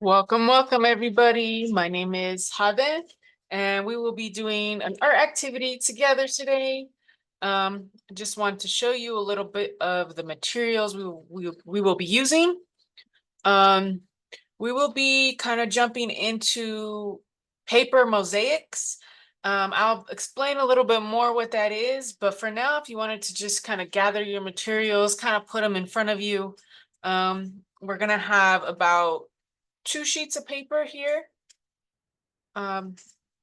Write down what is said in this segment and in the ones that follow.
Welcome everybody. My name is Hade, and we will be doing an art activity together today. I just want to show you a little bit of the materials we will be using. Um, we will be kind of jumping into paper mosaics. I'll explain a little bit more what that is, but for now, if you wanted to just kind of gather your materials, kind of put them in front of you, we're gonna have about 2 sheets of paper here,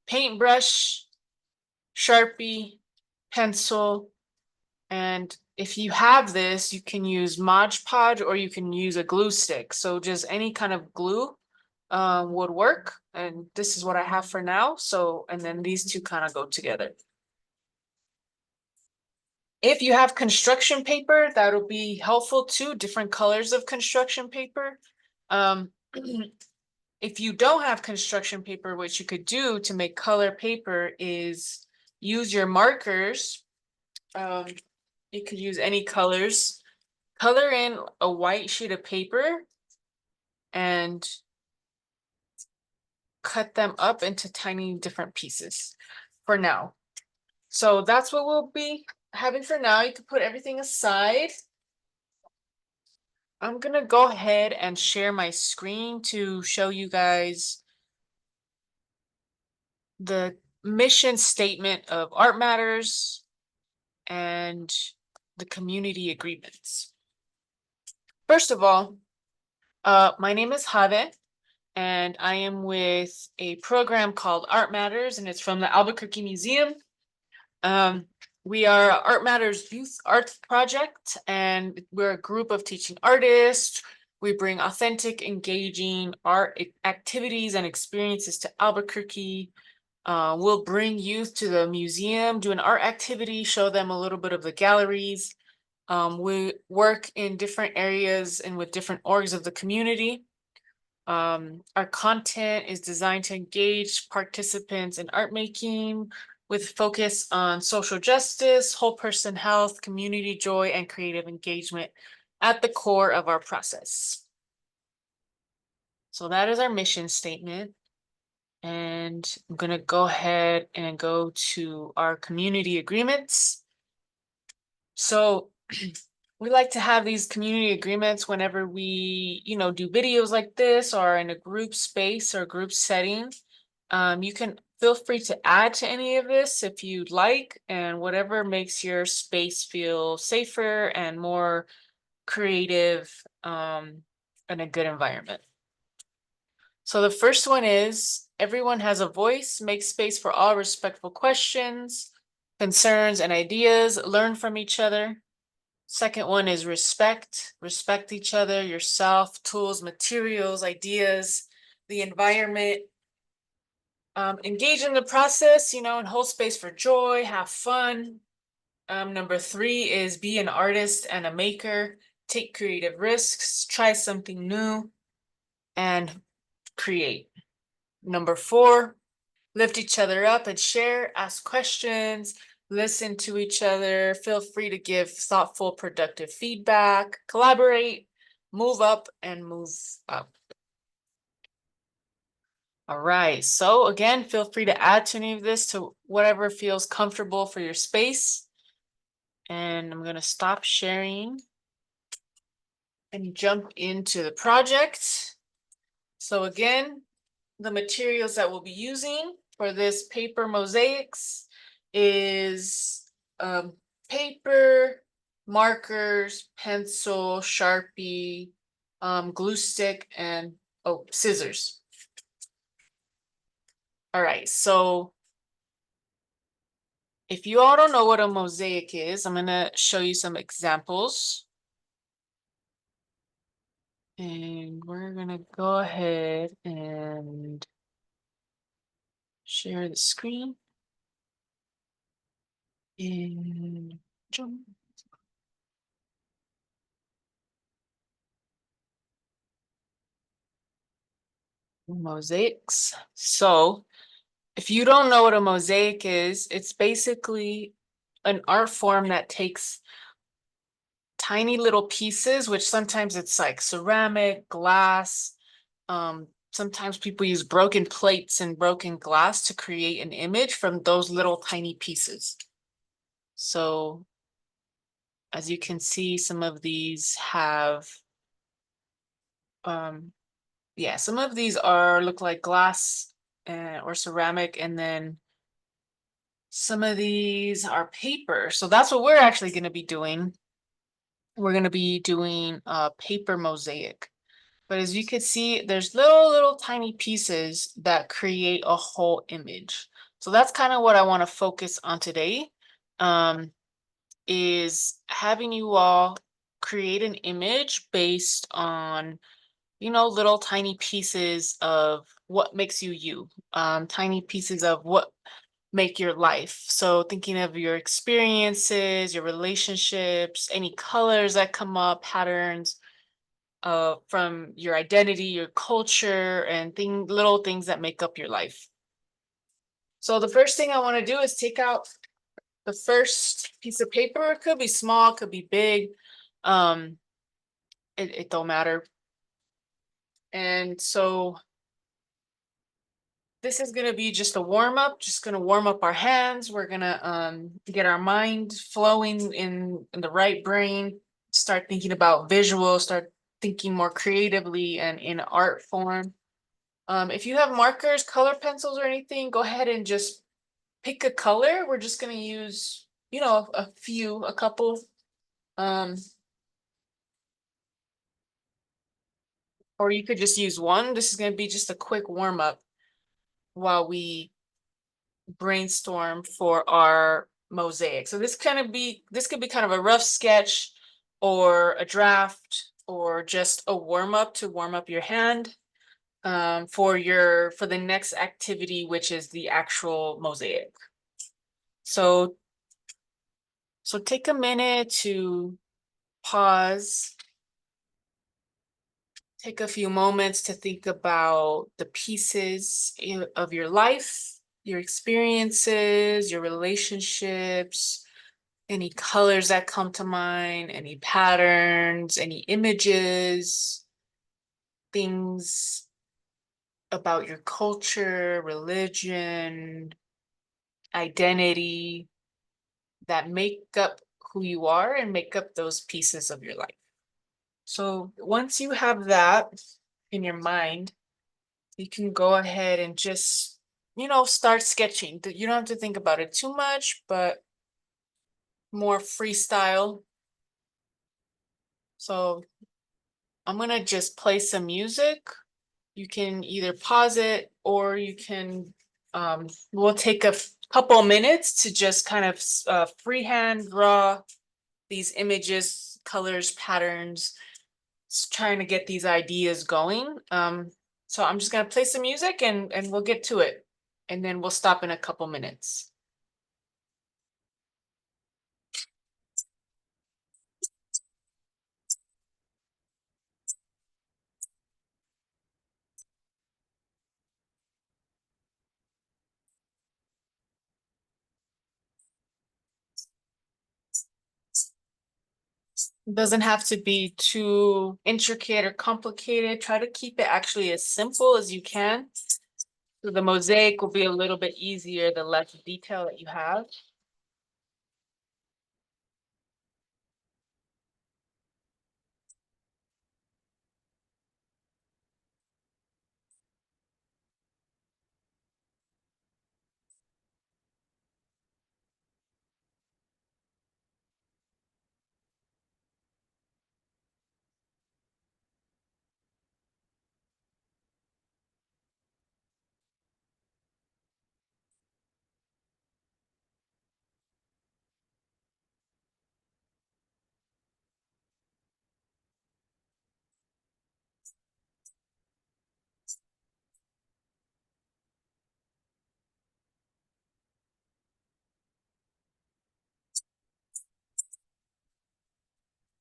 paintbrush, Sharpie, pencil, and if you have this, you can use Mod Podge or you can use a glue stick. So just any kind of glue would work. And this is what I have for now. So, and then these two kind of go together. If you have construction paper, that'll be helpful too, different colors of construction paper. If you don't have construction paper, what you could do to make color paper is use your markers. You could use any colors. Color in a white sheet of paper and cut them up into tiny different pieces for now. So that's what we'll be having for now. You can put everything aside. I'm gonna go ahead and share my screen to show you guys the mission statement of Art Matters and the community agreements. First of all, my name is Jade, and I am with a program called Art Matters, and it's from the Albuquerque Museum. We are Art Matters Youth Art Project, and we're a group of teaching artists. We bring authentic, engaging art activities and experiences to Albuquerque. We'll bring youth to the museum, do an art activity, show them a little bit of the galleries. We work in different areas and with different orgs of the community. Our content is designed to engage participants in art making with focus on social justice, whole person health, community joy, and creative engagement at the core of our process. So that is our mission statement. And I'm going to go ahead and go to our community agreements. So we like to have these community agreements whenever we, do videos like this or in a group space or group setting. You can feel free to add to any of this if you'd like, and whatever makes your space feel safer and more creative, and a good environment. So the first one is everyone has a voice, make space for all respectful questions, concerns, and ideas, learn from each other. Second one is respect each other, yourself, tools, materials, ideas, the environment. Engage in the process, and hold space for joy, have fun. Number 3 is be an artist and a maker, take creative risks, try something new, and create. Number 4, lift each other up and share, ask questions, listen to each other, feel free to give thoughtful, productive feedback, collaborate, move up and move up. All right, so again, feel free to add to any of this to whatever feels comfortable for your space. And I'm going to stop sharing and jump into the project. So again, the materials that we'll be using for this paper mosaics is paper, markers, pencil, Sharpie, glue stick, and scissors. All right, so if you all don't know what a mosaic is, I'm going to show you some examples. And we're going to go ahead and share the screen. And jump. Mosaics. So if you don't know what a mosaic is, it's basically an art form that takes tiny little pieces, which sometimes it's like ceramic, glass, Sometimes people use broken plates and broken glass to create an image from those little tiny pieces. So as you can see, some of these have, yeah, some of these look like glass or ceramic, and then some of these are paper. So that's what we're actually going to be doing. We're going to be doing a paper mosaic. But as you can see, there's little tiny pieces that create a whole image. So that's kind of what I want to focus on today, is having you all create an image based on, little tiny pieces of what makes you you, tiny pieces of what make your life. So thinking of your experiences, your relationships, any colors that come up, patterns from your identity, your culture, and little things that make up your life. So the first thing I want to do is take out the first piece of paper. It could be small, it could be big. It don't matter. And so this is going to be just a warm up, just going to warm up our hands. We're going to get our mind flowing in the right brain, start thinking about visuals, start thinking more creatively and in art form. If you have markers, color pencils or anything, go ahead and just pick a color. We're just going to use, a couple. Or you could just use one. This is going to be just a quick warm up while we brainstorm for our mosaic. So this could be kind of a rough sketch or a draft or just a warm up to warm up your hand for the next activity, which is the actual mosaic. So take a minute to pause. Take a few moments to think about the pieces of your life, your experiences, your relationships, any colors that come to mind, any patterns, any images, things about your culture, religion, identity that make up who you are and make up those pieces of your life. So once you have that in your mind, you can go ahead and just, start sketching. You don't have to think about it too much, but more freestyle. So I'm going to just play some music. You can either pause it or you can, we'll take a couple minutes to just kind of freehand draw these images, colors, patterns, trying to get these ideas going. So I'm just going to play some music and we'll get to it. And then we'll stop in a couple minutes. It doesn't have to be too intricate or complicated. Try to keep it actually as simple as you can. So the mosaic will be a little bit easier the less detail that you have.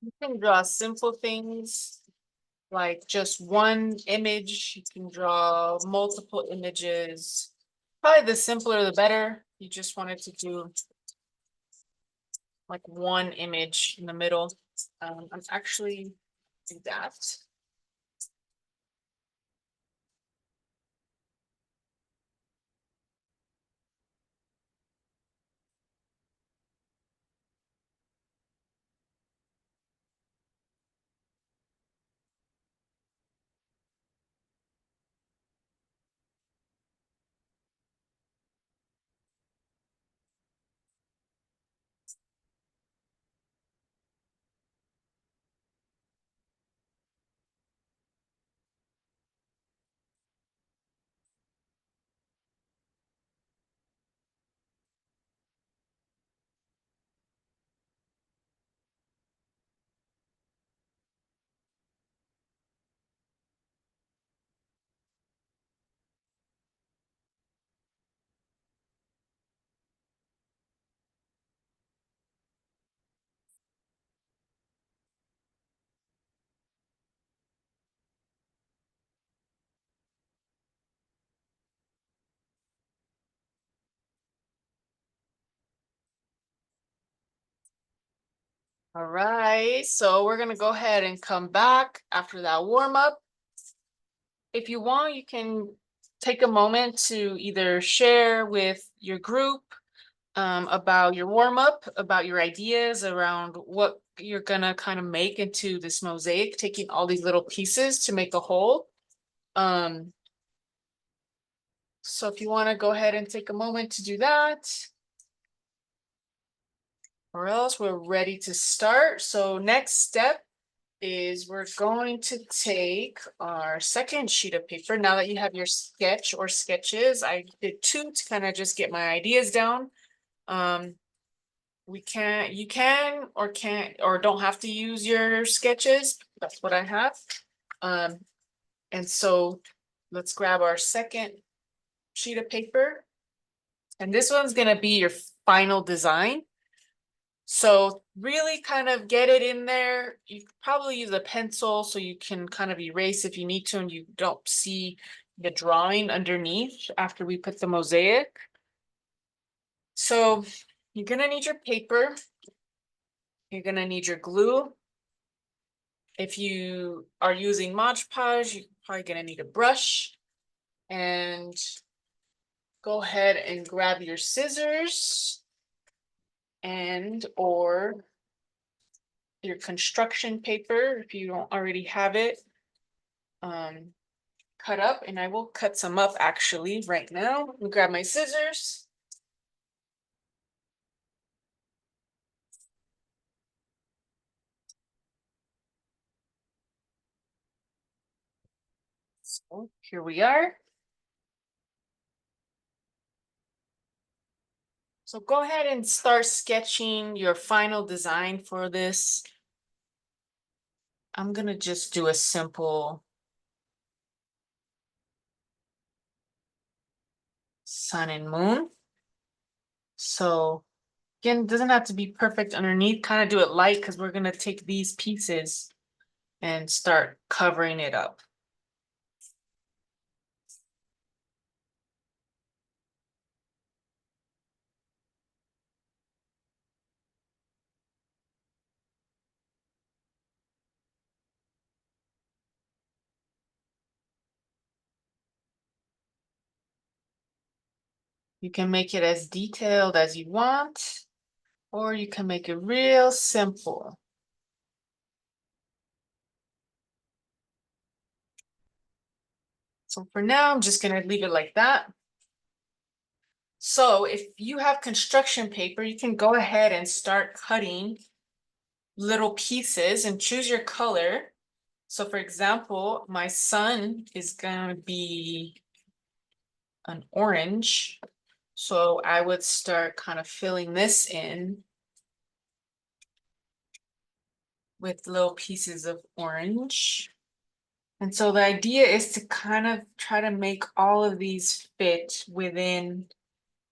You can draw simple things like just one image. You can draw multiple images. Probably the simpler the better. You just wanted to do like one image in the middle. I'm actually do that. All right, so we're gonna go ahead and come back after that warm up. If you want, you can take a moment to either share with your group about your warm up, about your ideas around what you're gonna kind of make into this mosaic, taking all these little pieces to make a whole. Um, so if you want to go ahead and take a moment to do that, or else we're ready to start. So next step is we're going to take our second sheet of paper. Now that you have your sketch or sketches, I did two to kind of just get my ideas down. You can or can't or don't have to use your sketches. That's what I have. And so let's grab our second sheet of paper. And this one's gonna be your final design. So really kind of get it in there. You could probably use a pencil so you can kind of erase if you need to and you don't see the drawing underneath after we put the mosaic. So you're gonna need your paper. You're gonna need your glue. If you are using Mod Podge, you're probably gonna need a brush. And go ahead and grab your scissors and or your construction paper if you don't already have it cut up, and I will cut some up actually right now. Let me grab my scissors. So here we are. So go ahead and start sketching your final design for this. I'm gonna just do a simple sun and moon. So again, it doesn't have to be perfect underneath, kind of do it light because we're gonna take these pieces and start covering it up. You can make it as detailed as you want, or you can make it real simple. So for now, I'm just gonna leave it like that. So if you have construction paper, you can go ahead and start cutting little pieces and choose your color. So for example, my sun is gonna be an orange. So I would start kind of filling this in with little pieces of orange. And so the idea is to kind of try to make all of these fit within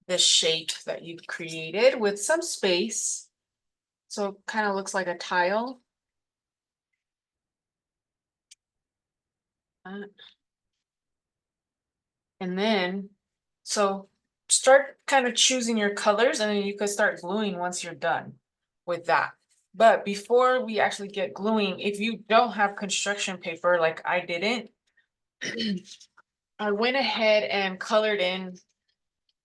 the shape that you've created with some space. So it kind of looks like a tile. And then, so start kind of choosing your colors and then you can start gluing once you're done with that. But before we actually get gluing, if you don't have construction paper like I didn't, I went ahead and colored in,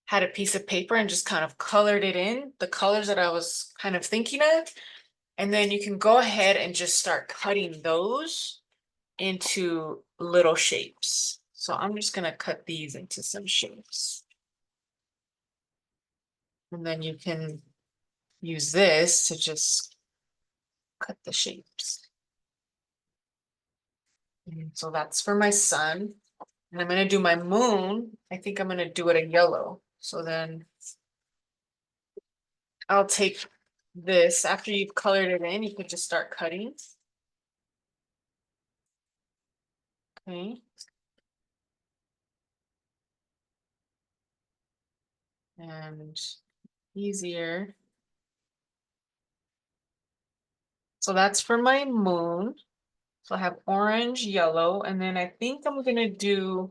had a piece of paper and just kind of colored it in, the colors that I was kind of thinking of. And then you can go ahead and just start cutting those into little shapes. So I'm just gonna cut these into some shapes. And then you can use this to just cut the shapes. And so that's for my sun. And I'm gonna do my moon. I think I'm gonna do it a yellow. So then I'll take this, after you've colored it in, you could just start cutting. Okay. And easier. So that's for my moon. So I have orange, yellow, and then I think I'm gonna do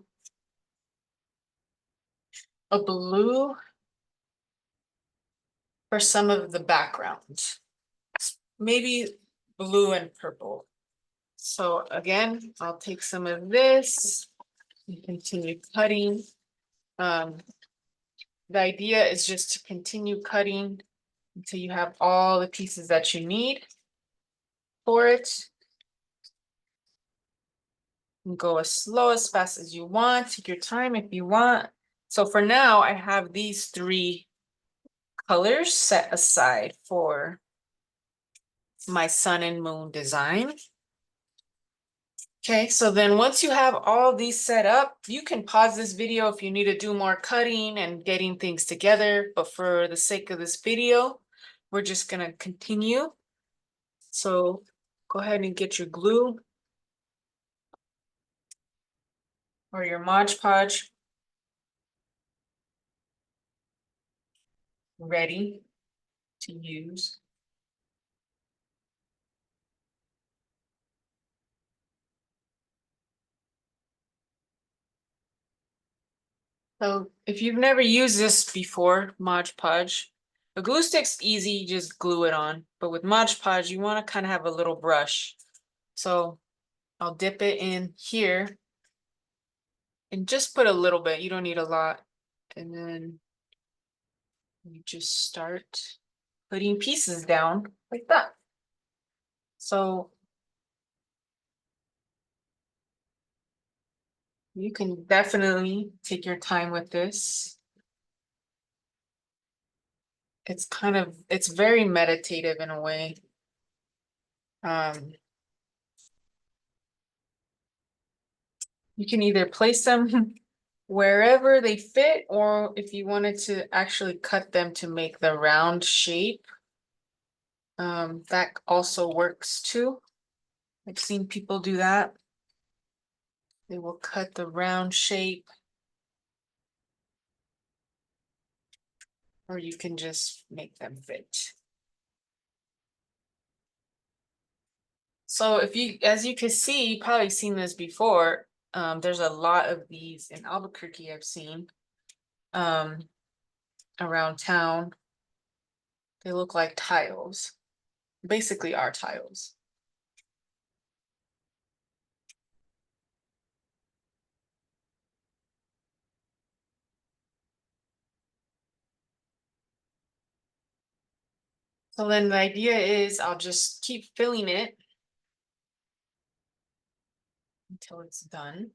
a blue for some of the background. maybe blue and purple. So again, I'll take some of this and continue cutting. The idea is just to continue cutting until you have all the pieces that you need for it. And go as slow, as fast as you want. Take your time if you want. So for now, I have these 3 colors set aside for my sun and moon design. Okay, so then once you have all these set up, you can pause this video if you need to do more cutting and getting things together. But for the sake of this video, we're just gonna continue. So go ahead and get your glue or your Mod Podge ready to use. So if you've never used this before, Mod Podge, the glue stick's easy, you just glue it on. But with Mod Podge, you want to kind of have a little brush. So I'll dip it in here and just put a little bit. You don't need a lot. And then you just start putting pieces down like that. So you can definitely take your time with this. It's very meditative in a way. You can either place them wherever they fit, or if you wanted to actually cut them to make the round shape, that also works too. I've seen people do that. They will cut the round shape, or you can just make them fit. So if you, as you can see, you've probably seen this before. There's a lot of these in Albuquerque I've seen around town. They look like tiles, basically are tiles. So then the idea is I'll just keep filling it until it's done.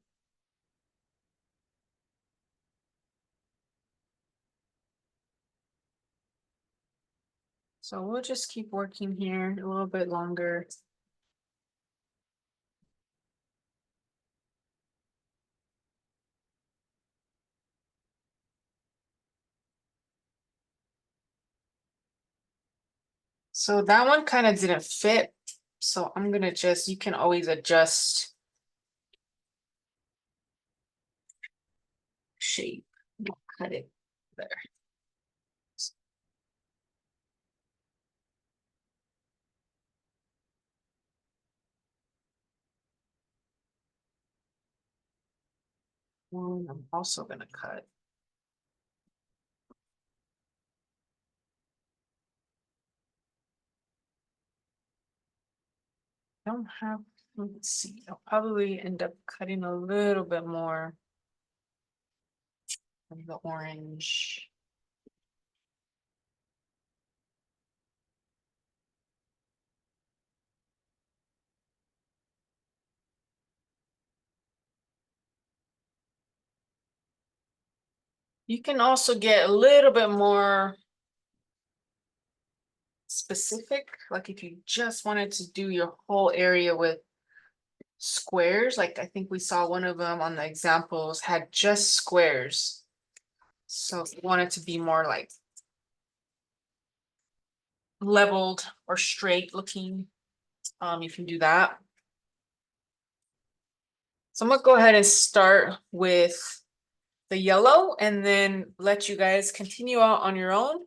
So we'll just keep working here a little bit longer. So that one kind of didn't fit. So I'm gonna just, you can always adjust shape. Cut it there. One I'm also gonna cut. I don't have, let's see, I'll probably end up cutting a little bit more of the orange. You can also get a little bit more specific, like if you just wanted to do your whole area with squares, like I think we saw one of them on the examples had just squares. So if you want it to be more like leveled or straight looking, you can do that. So I'm gonna go ahead and start with the yellow and then let you guys continue out on your own.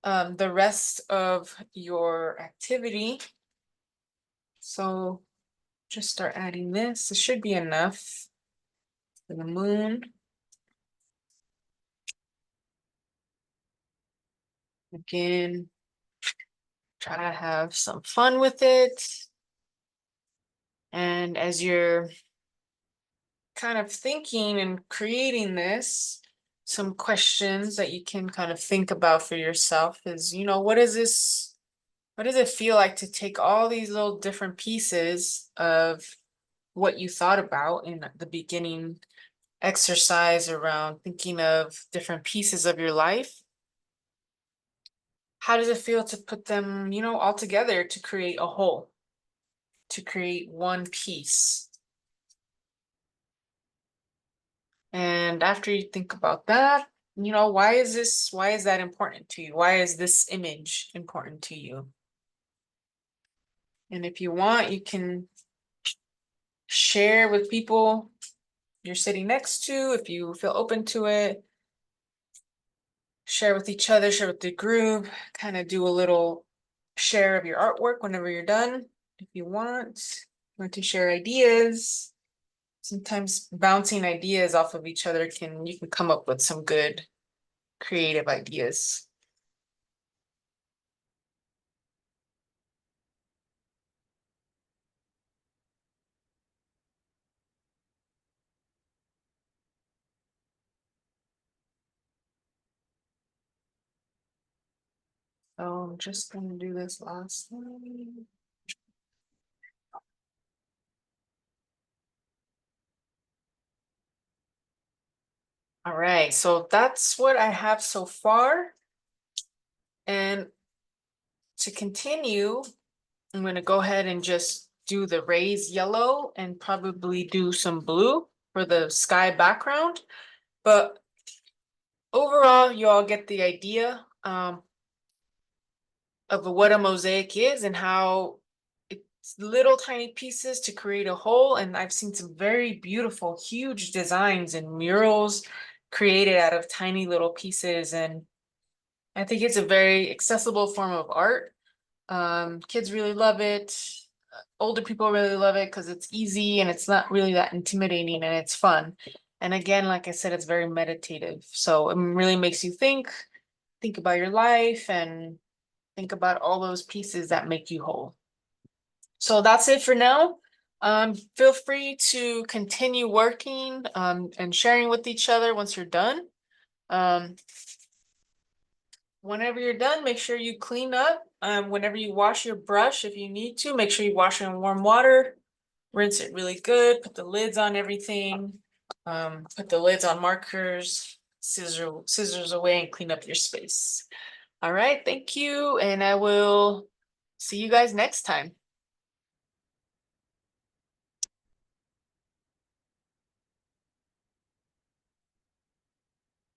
The rest of your activity. So just start adding this. It should be enough for the moon. Again, Try to have some fun with it. And as you're kind of thinking and creating this, some questions that you can kind of think about for yourself is, what is this? What does it feel like to take all these little different pieces of what you thought about in the beginning exercise around thinking of different pieces of your life? How does it feel to put them, all together to create a whole, to create one piece? And after you think about that, why is that important to you? Why is this image important to you? And if you want, you can share with people you're sitting next to, if you feel open to it. Share with each other, share with the group, kind of do a little share of your artwork whenever you're done. If you want to share ideas. Sometimes bouncing ideas off of each other you can come up with some good creative ideas. So I'm just gonna do this last one. All right, so that's what I have so far. And to continue, I'm gonna go ahead and just do the raised yellow and probably do some blue for the sky background. But overall, you all get the idea of what a mosaic is and how it's little tiny pieces to create a whole. And I've seen some very beautiful, huge designs and murals created out of tiny little pieces. And I think it's a very accessible form of art. Kids really love it. Older people really love it because it's easy and it's not really that intimidating and it's fun. And again, like I said, it's very meditative. So it really makes you think about your life and think about all those pieces that make you whole. So that's it for now. Feel free to continue working and sharing with each other once you're done. Whenever you're done, make sure you clean up. Whenever you wash your brush, if you need to, make sure you wash it in warm water. Rinse it really good. Put the lids on everything. Put the lids on markers. Scissors away and clean up your space. All right, thank you, and I will see you guys next time.